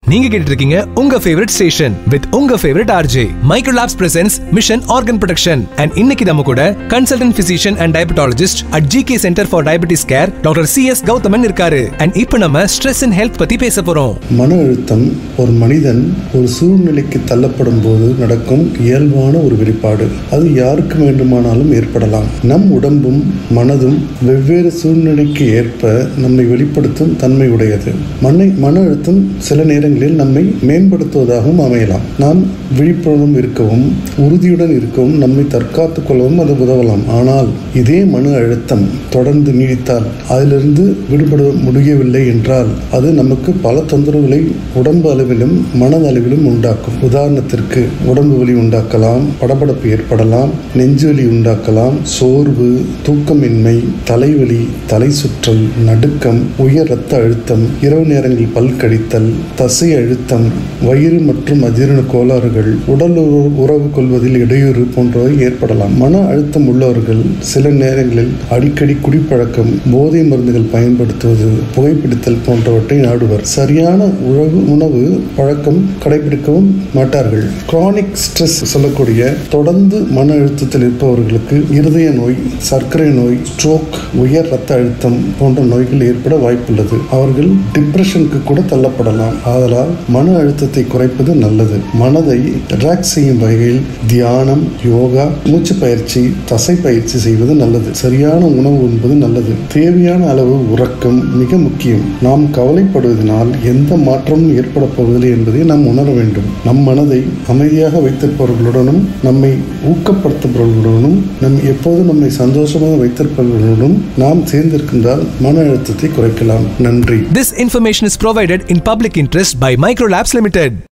நீங்க கேட்டுட்டு இருக்கீங்க உங்க ஃபேவரட் ஸ்டேஷன் வித் உங்க favourite RJ. Microlabs presents mission organ protection. And இன்னைக்கு நம்ம கூட consultant physician and diabetologist at GK centre for diabetes care doctor CS Gauthaman இருக்காரு. அண்ட் இப்போ நம்ம ஸ்ட்ரெஸ் அண்ட் ஹெல்த் பத்தி பேச போறோம். மன அழுத்தம் ஒரு மனிதன் ஒரு சூழ்நிலைக்கு தள்ளப்படும் போது நடக்கும் இயல்பான ஒரு வெளிப்பாடு. அது யாருக்கு வேண்டுமானாலும் ஏற்படலாம். நம் உடம்பும் மனதும் வெவ்வேறு சூழ்நிலைக்கு ஏற்ப நம்மை வெளிப்படுத்தும் தன்மை உடையது. மன அழுத்தம் சில நேரங்களில் நம்மை மேம்படுத்துவதாகவும் அமையலாம். நாம் விழிப்புணர்வும் இருக்கவும் உறுதியுடன் இருக்கவும் நம்மை தற்காத்துக் கொள்ளவும் அது உதவலாம். ஆனால் இதே மன அழுத்தம் தொடர்ந்து நீடித்தால் அதிலிருந்து விடுபட முடியவில்லை என்றால் அது நமக்கு பல தொந்தரவுகளை உடம்பு அளவிலும் மனதளவிலும் உண்டாக்கும். உதாரணத்திற்கு உடம்பு வலி உண்டாக்கலாம், படபடப்பு ஏற்படலாம், நெஞ்சுவலி உண்டாக்கலாம், சோர்வு, தூக்கமின்மை, தலைவலி, தலை சுற்றல், நடுக்கம், உயர் இரத்த அழுத்தம், இரவு நேரங்களில் பல் கடித்தல், தசை அழுத்தம், வயிறு மற்றும் அஜீரண கோளாறுகள், உடல் உறவு கொள்வதில் இடையூறு போன்றவை ஏற்படலாம். மன அழுத்தம் உள்ளவர்கள் சில நேரங்களில் அடிக்கடி குடிப்பழக்கம், போதை மருந்துகள் பயன்படுத்துவது, புகைப்பிடித்தல் போன்றவற்றை நாடுவர். சரியான உணவு பழக்கம் கடைபிடிக்கவும் மாட்டார்கள். கிரானிக் ஸ்ட்ரெஸ் சொல்லக்கூடிய தொடர்ந்து மன அழுத்தத்தில் இருப்பவர்களுக்கு இருதய நோய், சர்க்கரை நோய், ஸ்ட்ரோக், உயர் இரத்த அழுத்தம் போன்ற நோய்கள் ஏற்பட வாய்ப்புள்ளது. அவர்கள் டிப்ரெஷனுக்கு கூட தள்ளப்படலாம். ஆதலால் மன அழுத்தத்தை குறைப்பது நல்லது. மனதை ரிலாக்ஸ் செய்யும் வகையில் தியானம், யோகா, மூச்சு பயிற்சி, தசை பயிற்சி செய்வது நல்லது. சரியான உணவு உண்பது நல்லது. தேவையான அளவு உறக்கம் மிக முக்கியம். நாம் கவலைப்படுவதனால் எந்த மாற்றமும் ஏற்பட போவதில்லை என்பதை நாம் உணர வேண்டும். நம் மனதை அமைதியாக வைத்திருப்பவர்களுடனும் நம்மை ஊக்கப்படுத்துபவர்களுடனும் எப்போதும் நம்மை சந்தோஷமாக வைத்திருப்பவர்களுடனும் நாம் சேர்ந்திருக்கின்றால் மன அழுத்தத்தை குறைக்கலாம். நன்றி. This information is provided in public interest by Microlabs Limited.